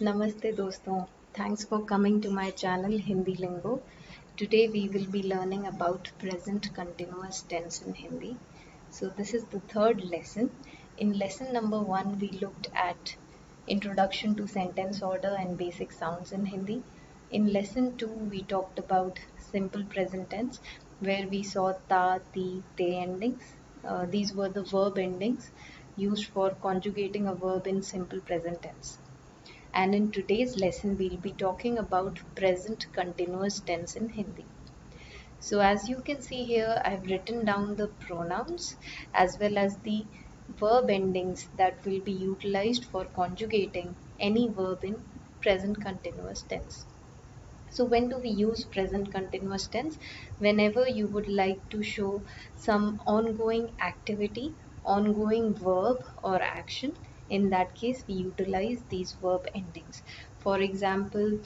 Namaste doston. Thanks for coming to my channel Hindi Lingo. Today we will be learning about present continuous tense in Hindi. So this is the third lesson. In lesson number 1 we looked at introduction to sentence order and basic sounds in Hindi. In lesson 2 we talked about simple present tense where we saw ta, ti, te endings. These were the verb endings used for conjugating a verb in simple present tense. And in today's lesson we'll be talking about present continuous tense in Hindi. So as you can see here, I've written down the pronouns as well as the verb endings that will be utilized for conjugating any verb in present continuous tense. So when do we use present continuous tense? Whenever you would like to show some ongoing activity, ongoing verb or action. In that case, we utilize these verb endings. For example,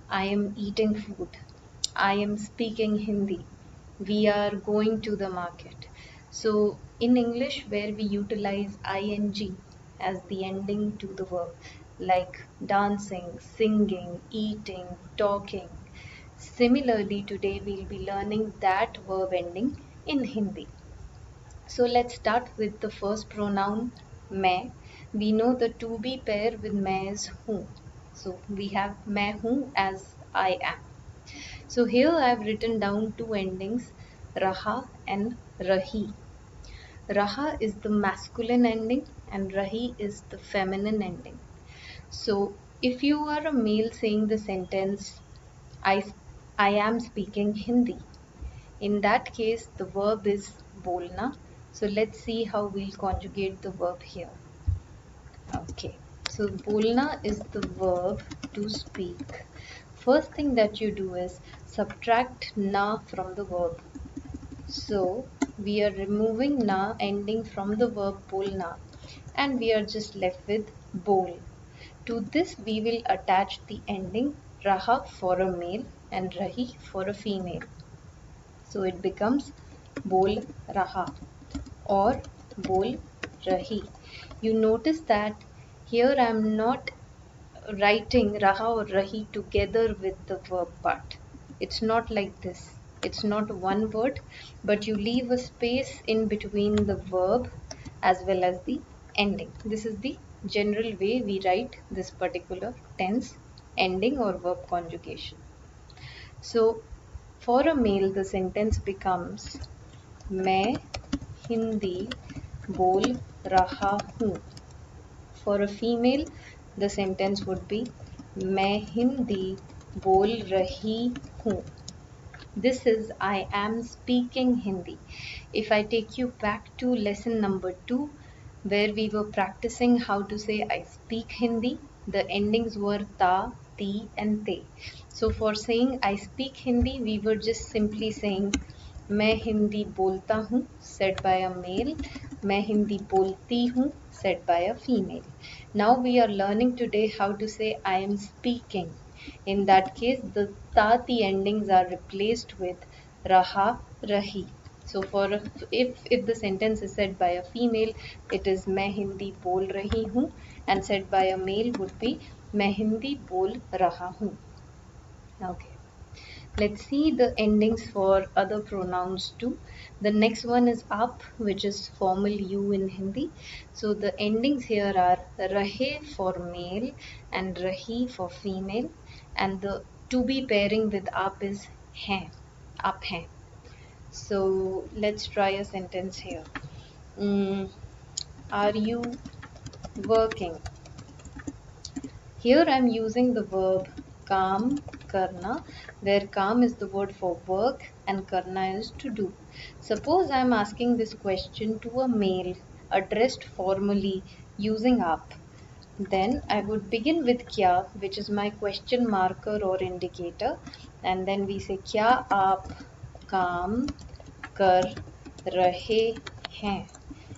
I am eating food. I am speaking Hindi. We are going to the market. So in English, where we utilize ing as the ending to the verb, like dancing, singing, eating, talking. Similarly, today we'll be learning that verb ending in Hindi. So let's start with the first pronoun, मैं. We know the to be pair with मैं is हूँ. So we have मैं हूँ as I am. So here I have written down two endings, raha and rahi. Raha is the masculine ending and rahi is the feminine ending. So if you are a male saying the sentence, I, I am speaking Hindi. In that case, the verb is bolna. So let's see how we'll conjugate the verb here. Okay, so bolna is the verb to speak. First thing that you do is subtract na from the verb. So we are removing na ending from the verb bolna and we are just left with bol. To this we will attach the ending raha for a male and rahi for a female. So it becomes bol raha or bol rahi. You notice that here I am not writing raha or rahi together with the verb part. It's not like this. It's not one word, but you leave a space in between the verb as well as the ending. This is the general way we write this particular tense, ending or verb conjugation. So for a male the sentence becomes मैं हिंदी बोल रहा हूँ. For a female the sentence would be मैं हिंदी बोल रही हूँ. This is I am speaking Hindi. If I take you back to lesson number 2 where we were practicing how to say I speak Hindi, the endings were ta, ti and te. So for saying I speak Hindi, we were just simply saying मैं हिंदी बोलता हूँ said by a male, मैं हिंदी बोलती हूँ said by a female. Now we are learning today how to say I am speaking. In that case, the tati endings are replaced with raha, rahi. So for if the sentence is said by a female, it is मैं हिंदी बोल रही हूँ, and said by a male would be मैं हिंदी बोल रहा हूँ. Okay. Let's see the endings for other pronouns too. The next one is up, which is formal you in Hindi. So the endings here are rahe for male and rahi for female, and the to be pairing with up is hain, up hain. So let's try a sentence here. Are you working? Here I am using the verb काम करना, where काम is the word for work and karna is to do. Suppose I am asking this question to a male addressed formally using up. Then I would begin with kya, which is my question marker or indicator, and then we say kya aap काम कर रहे हैं.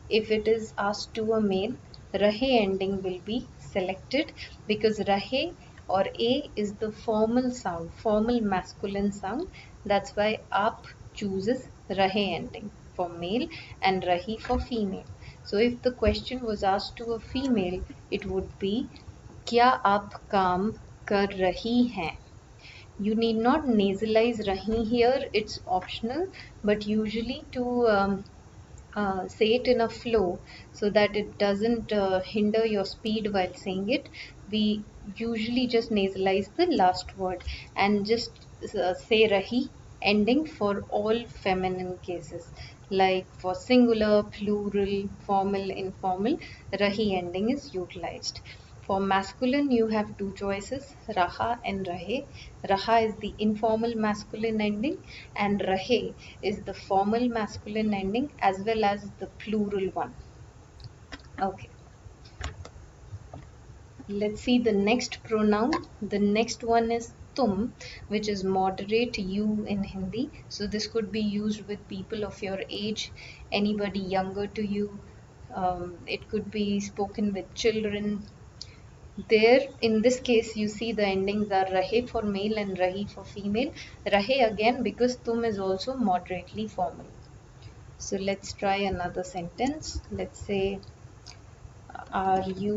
If it is asked to a male, rahe ending will be selected because rahe or a is the formal sound, formal masculine sound. That's why aap chooses rahe ending for male and rahi for female. So if the question was asked to a female, it would be क्या आप काम कर रही हैं? You need not nasalize rahi here, it's optional, but usually to say it in a flow so that it doesn't hinder your speed while saying it, we usually just nasalize the last word and just say rahi ending for all feminine cases. Like for singular, plural, formal, informal, rahi ending is utilized. For masculine, you have two choices, raha and rahe. Raha is the informal masculine ending, and rahe is the formal masculine ending as well as the plural one. Okay, let's see the next pronoun. The next one is tum, which is moderate you in Hindi. So this could be used with people of your age, anybody younger to you. It could be spoken with children. There, in this case, you see the endings are rahe for male and rahi for female. Rahe again because tum is also moderately formal. So let's try another sentence. Let's say, are you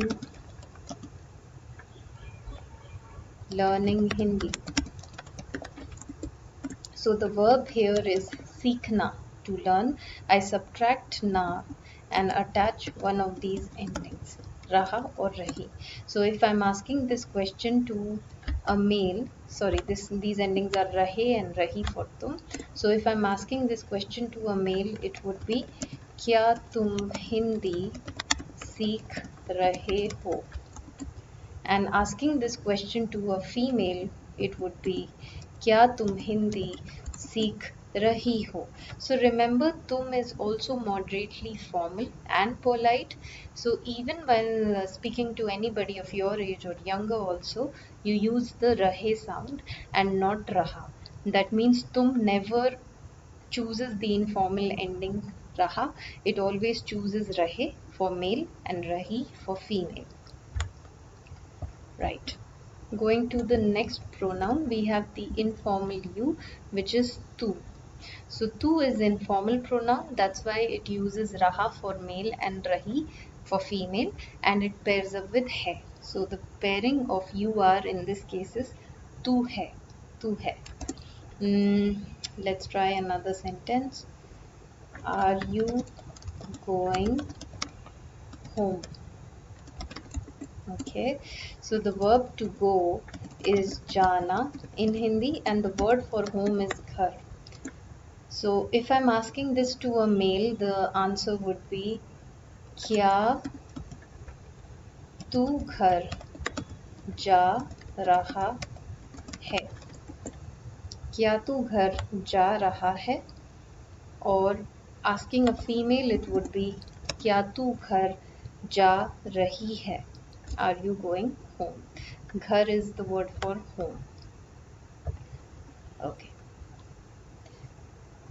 learning Hindi? So the verb here is seekhna, to learn. I subtract na and attach one of these endings, raha or rahi. So if I'm asking this question to a male, sorry, these endings are rahe and rahi for tum. So if I'm asking this question to a male, it would be kya tum Hindi seekh rahe ho? And asking this question to a female, it would be क्या तुम हिंदी सीख रही हो? So remember, tum is also moderately formal and polite. So even while speaking to anybody of your age or younger also, you use the rahe sound and not raha. That means tum never chooses the informal ending raha. It always chooses rahe for male and rahi for female. Right. Going to the next pronoun, we have the informal you, which is tu. So tu is informal pronoun, that's why it uses raha for male and rahi for female, and it pairs up with hai. So the pairing of you are in this case is tu hai, tu hai. Let's try another sentence. Are you going home? Okay, so the verb to go is jana in Hindi and the word for home is ghar. So if I'm asking this to a male, the answer would be क्या तू घर जा रहा है? क्या तू घर जा रहा है? Or asking a female, it would be क्या तू घर जा रही है? Are you going home? Ghar is the word for home. Okay.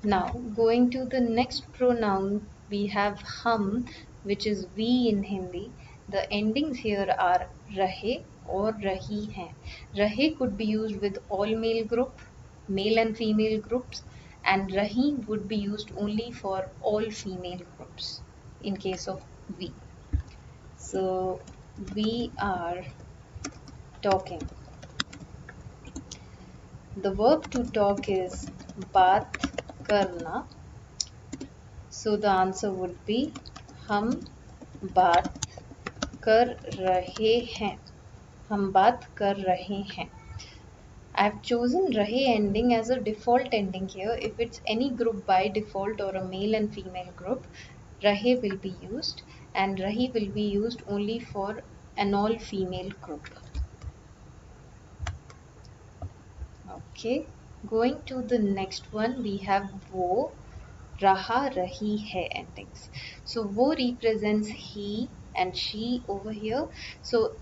Now going to the next pronoun, we have hum, which is we in Hindi. The endings here are rahe or rahi hain. Rahe could be used with all male group, male and female groups, and rahi would be used only for all female groups in case of we. So we are talking. The verb to talk is baat karna. So the answer would be हम बात कर रहे हैं. हम बात कर रहे हैं. I've chosen rahe ending as a default ending here. If it's any group by default or a male and female group, rahe will be used, and rahi will be used only for an all female group. Okay, going to the next one, we have wo, raha, rahi, hai endings. So wo represents he and she over here. So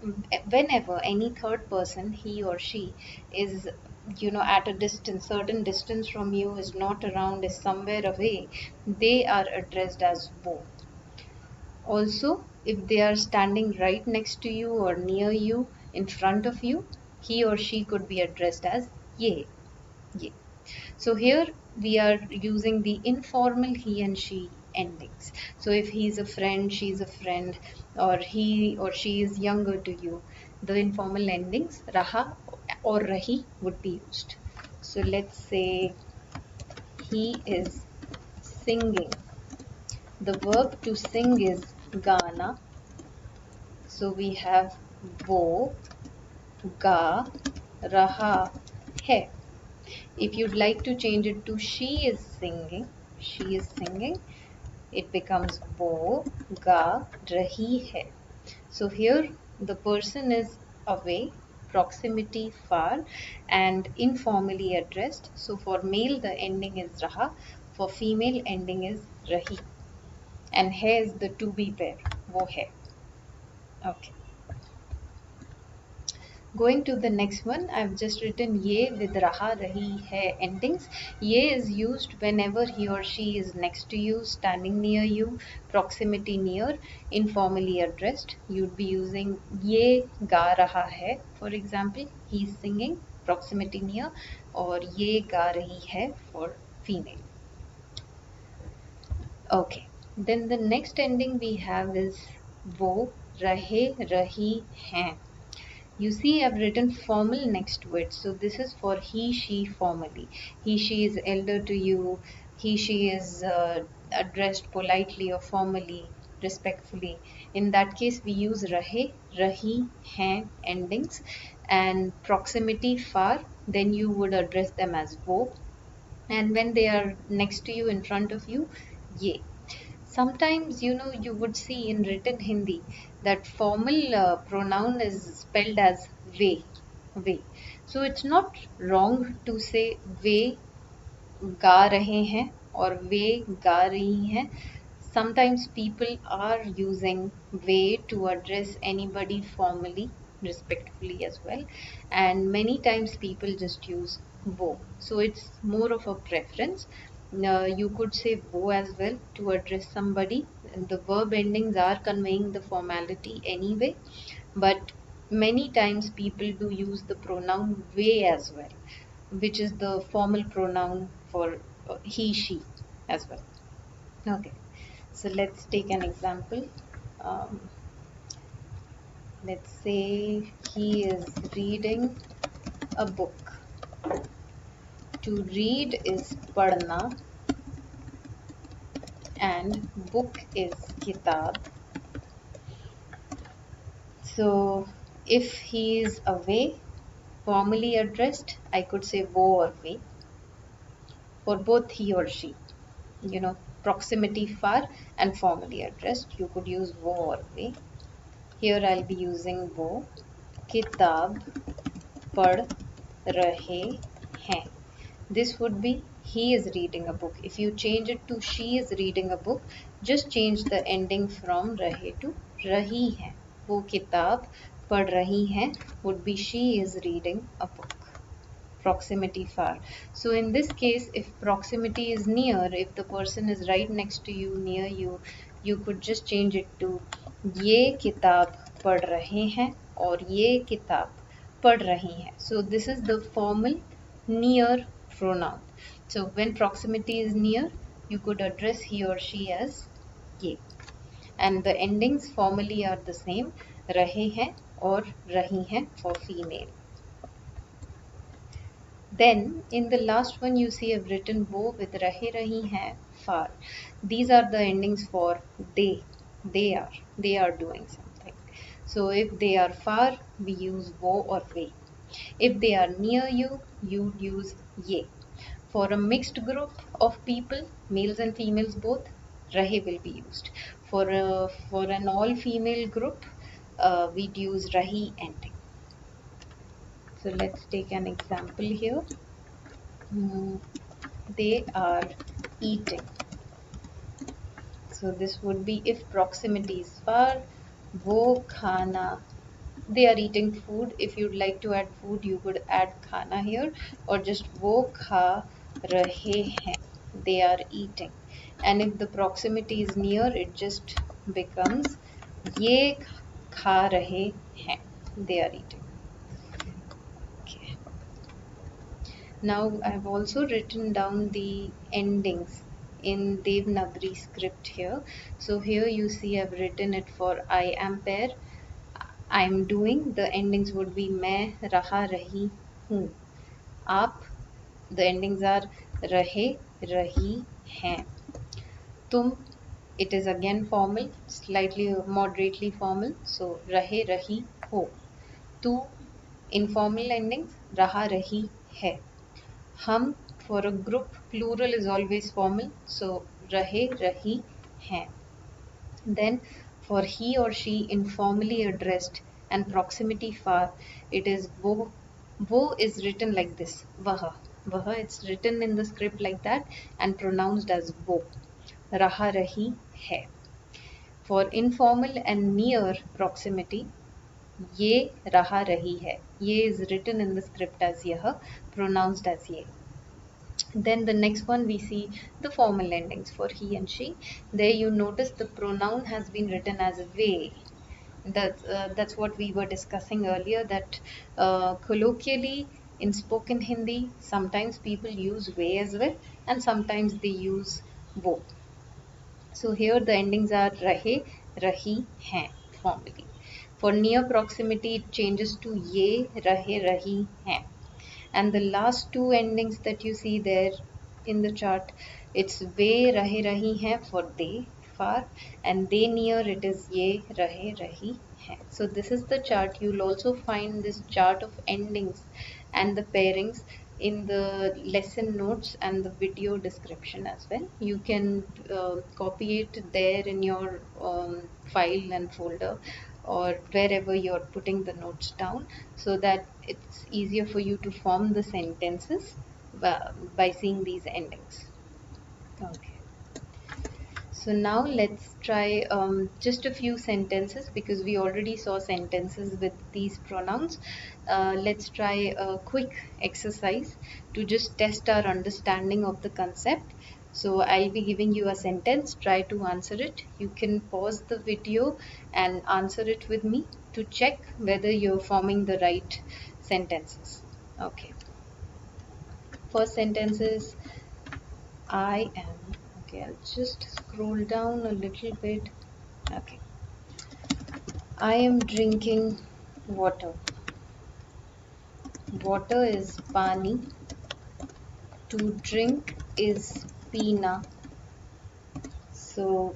whenever any third person, he or she, is at a distance, certain distance from you, is not around, is somewhere away, they are addressed as wo. Also, if they are standing right next to you or near you, in front of you, he or she could be addressed as ye. Ye. So here we are using the informal he and she endings. So if he is a friend, she is a friend, or he or she is younger to you, the informal endings raha or rahi would be used. So let's say he is singing. The verb to sing is gana. So we have wo ga raha hai. If you'd like to change it to she is singing, it becomes wo ga rahi hai. So here the person is away, proximity far, and informally addressed. So for male the ending is raha, for female ending is rahi, and hai is the to be pair, wo hai. Okay. Going to the next one, I've just written ye with raha, rahi, hai endings. Ye is used whenever he or she is next to you, standing near you, proximity near, informally addressed. You'd be using ye ga raha hai, for example, he's singing, proximity near, or ye ga rahi hai for female. Okay, then the next ending we have is wo, rahe, rahi, hain. You see, I've written formal next to it. So this is for he, she formally. He, she is elder to you. He, she is addressed politely or formally, respectfully. In that case, we use rahe, rahi, hain endings, and proximity far. Then you would address them as wo. And when they are next to you, in front of you, ye. Sometimes, you would see in written Hindi that formal pronoun is spelled as ve. So it's not wrong to say ve गा रहे हैं or वे गा रही हैं. Sometimes people are using way to address anybody formally, respectfully as well, and many times people just use wo. So it's more of a preference. You could say wo as well to address somebody. The verb endings are conveying the formality anyway, but many times people do use the pronoun we as well, which is the formal pronoun for he, she as well. Okay, so let's take an example. Um, let's say he is reading a book. To read is padna and book is kitab. So if he is away, formally addressed, I could say wo or we. For both he or she, proximity far and formally addressed, you could use wo or we. Here I'll be using wo. Kitab पढ़ रहे हैं. This would be he is reading a book. If you change it to she is reading a book, just change the ending from rahe to rahi hai. वो किताब पढ़ रही हैं would be she is reading a book. Proximity far. So in this case, if proximity is near, if the person is right next to you, near you, you could just change it to ये किताब पढ़ रहे हैं और ये किताब पढ़ रही हैं. So this is the formal near pronoun. So when proximity is near, you could address he or she as ye. And the endings formally are the same, रहे हैं or रही हैं for female. Then in the last one you see I've written wo with rahe, rahi, hain, far. These are the endings for they. They are doing something. So if they are far, we use wo or we. If they are near you, you use ye. For a mixed group of people, males and females both, rahe will be used. For an all female group, we'd use rahi ending. So let's take an example here. They are eating. So this would be if proximity is far, wo khana. They are eating food. If you'd like to add food, you could add khana here, or just wo kha rahe hain. They are eating. And if the proximity is near, it just becomes ye kha rahe hain. They are eating. Okay. Now I've also written down the endings in Devanagari script here. So here you see I've written it for I am pair. I'm doing, the endings would be मैं, रहा, रही, हूँ. आप, the endings are rahe, rahi, hain. Tum, it is again formal, slightly moderately formal, so rahe, rahi, ho. Tu, informal endings, raha, rahi, hai. Hum, for a group, plural is always formal, so rahe, rahi, hain. Then for he or she informally addressed and proximity far, it is wo. Wo is written like this, vaha. Vaha, it's written in the script like that and pronounced as wo. Raha, rahi, hai. For informal and near proximity, ye raha, rahi hai. Ye is written in the script as yah, pronounced as ye. Then the next one we see the formal endings for he and she. There you notice the pronoun has been written as ve. That's what we were discussing earlier, that colloquially in spoken Hindi sometimes people use ve as well and sometimes they use wo. So here the endings are rahe, rahi, hain formally. For near proximity it changes to ye, rahe, rahi, hain. And the last two endings that you see there in the chart, it's ve, rahe, rahi, hain for they far, and they near, it is ye, rahe, rahi, hain. So this is the chart. You'll also find this chart of endings and the pairings in the lesson notes and the video description as well. You can copy it there in your file and folder or wherever you're putting the notes down, so that it's easier for you to form the sentences by seeing these endings. Okay. So now let's try just a few sentences, because we already saw sentences with these pronouns. Let's try a quick exercise to just test our understanding of the concept. So I'll be giving you a sentence, try to answer it. You can pause the video and answer it with me to check whether you're forming the right sentences. Okay. First sentence is I am. Okay, I'll just scroll down a little bit. Okay. I am drinking water. Water is pani. To drink is pina. So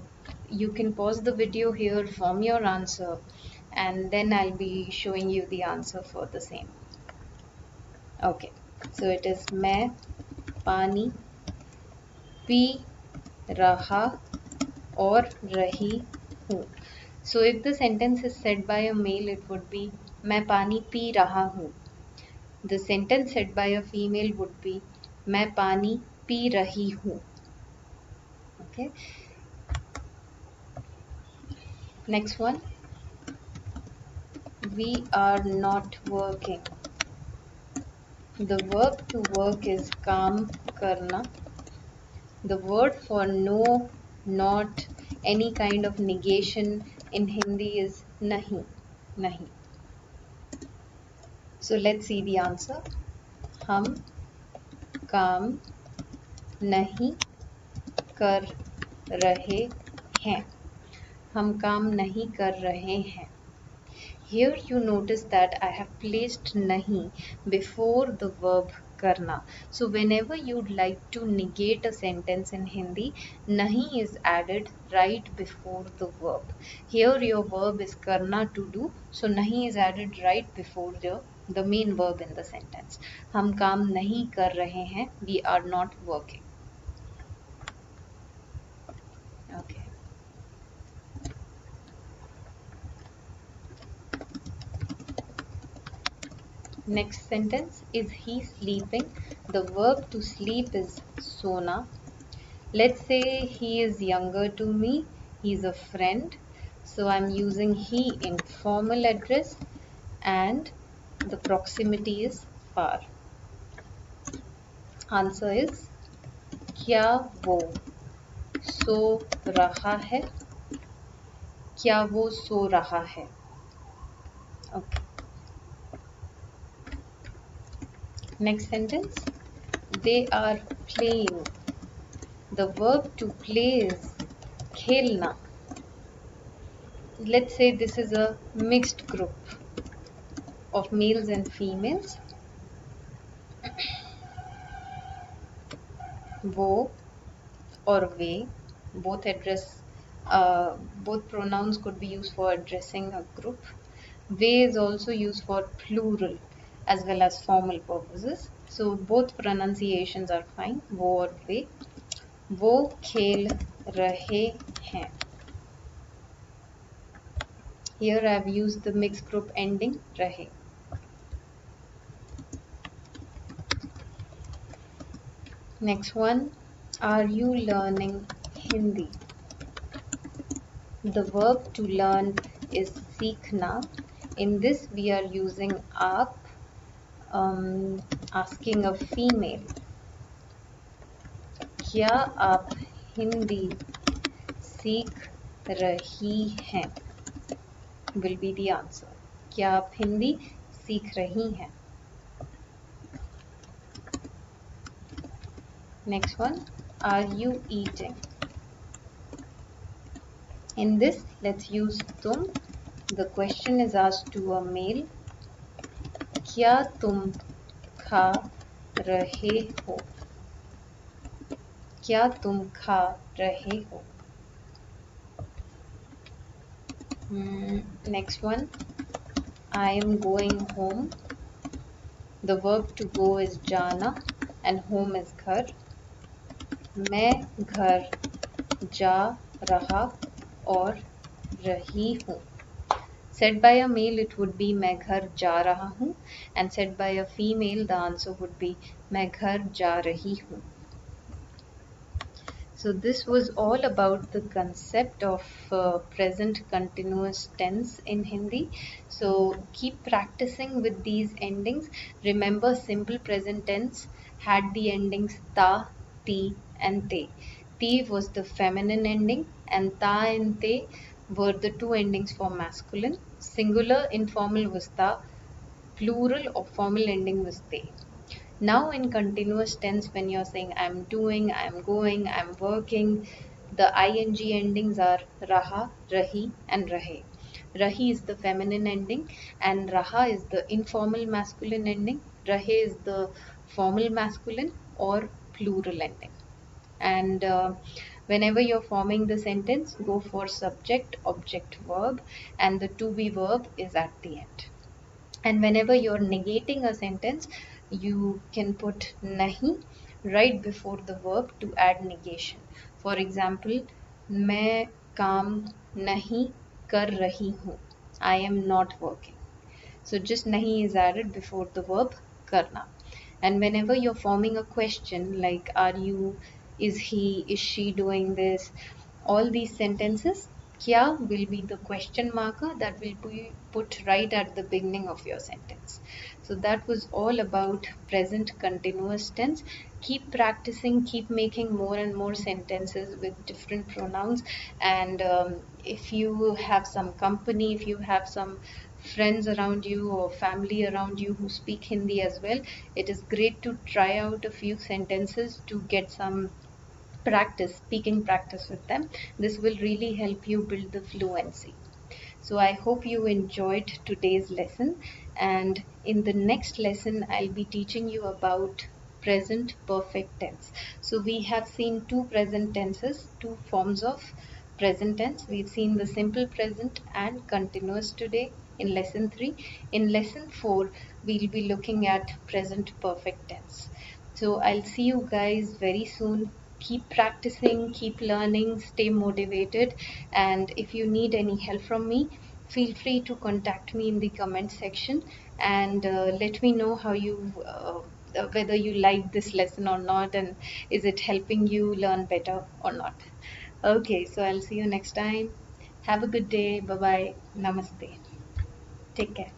you can pause the video here, form your answer, and then I'll be showing you the answer for the same. Okay. So it is मैं पानी P रहा और रही हूँ. So if the sentence is said by a male, it would be मैं पानी P रहा हूँ. The sentence said by a female would be मैं पानी पी रही हूँ. Okay. Next one. We are not working. The verb to work is काम करना. The word for no, not, any kind of negation in Hindi is nahi. Nahi. So let's see the answer. हम काम नहीं कर रहे हैं. हम काम नहीं कर रहे हैं. Here you notice that I have placed nahi before the verb karna. So whenever you'd like to negate a sentence in Hindi, nahi is added right before the verb. Here your verb is karna, to do, so nahi is added right before the main verb in the sentence. हम काम नहीं कर रहे हैं. We are not working. Okay. Next sentence, is he sleeping? The verb to sleep is sona. Let's say he is younger to me. He's a friend. So I'm using he in formal address and the proximity is far. Answer is क्या वो सो रहा है? क्या वो सो रहा है? Okay. Next sentence, they are playing. The verb to play is khelna. let's say this is a mixed group of males and females. Wo or we, both address, both pronouns could be used for addressing a group. We is also used for plural as well as formal purposes. So both pronunciations are fine. Wo or we. वो खेल रहे हैं. Here I have used the mixed group ending rahe. Next one, are you learning Hindi? The verb to learn is seekhna. In this we are using aap, asking a female. क्या आप हिंदी सीख रही हैं? Will be the answer. क्या आप हिंदी सीख रही हैं? Next one, are you eating? In this, let's use tum. The question is asked to a male. क्या तुम खा रहे हो? क्या तुम खा रहे हो? Next one, I am going home. The verb to go is jana and home is घर. मैं घर जा रहा और रही हूँ. Said by a male it would be मैं घर जा रहा हूँ, and said by a female the answer would be मैं घर जा रही हूँ. So this was all about the concept of present continuous tense in Hindi. So keep practicing with these endings. Remember, simple present tense had the endings ta, ti and te. Ti was the feminine ending and ta and te were the two endings for masculine. Singular informal was ta, plural or formal ending was te. Now in continuous tense, when you're saying I'm doing, I'm going, I'm working, the ing endings are raha, rahi and rahe. Rahi is the feminine ending and raha is the informal masculine ending. Rahe is the formal masculine or plural ending. And whenever you're forming the sentence, go for subject, object, verb, and the to be verb is at the end. And whenever you're negating a sentence, you can put nahi right before the verb to add negation. For example, मैं काम नहीं कर रही हूँ. I am not working. So just nahi is added before the verb karna. And whenever you're forming a question like are you, is he, is she doing this, all these sentences, kya will be the question marker that will be put right at the beginning of your sentence. So that was all about present continuous tense. Keep practicing, keep making more and more sentences with different pronouns. And if you have some company, if you have some friends around you or family around you who speak Hindi as well, it is great to try out a few sentences to get some practice, speaking practice with them. This will really help you build the fluency. So I hope you enjoyed today's lesson, and in the next lesson I'll be teaching you about present perfect tense. So we have seen two present tenses, two forms of present tense. We've seen the simple present and continuous today in lesson 3. In lesson 4 we'll be looking at present perfect tense. So I'll see you guys very soon. Keep practicing, keep learning, stay motivated, and if you need any help from me, feel free to contact me in the comment section and let me know how you whether you like this lesson or not, and is it helping you learn better or not. Okay, so I'll see you next time. Have a good day. Bye bye. Namaste. Take care.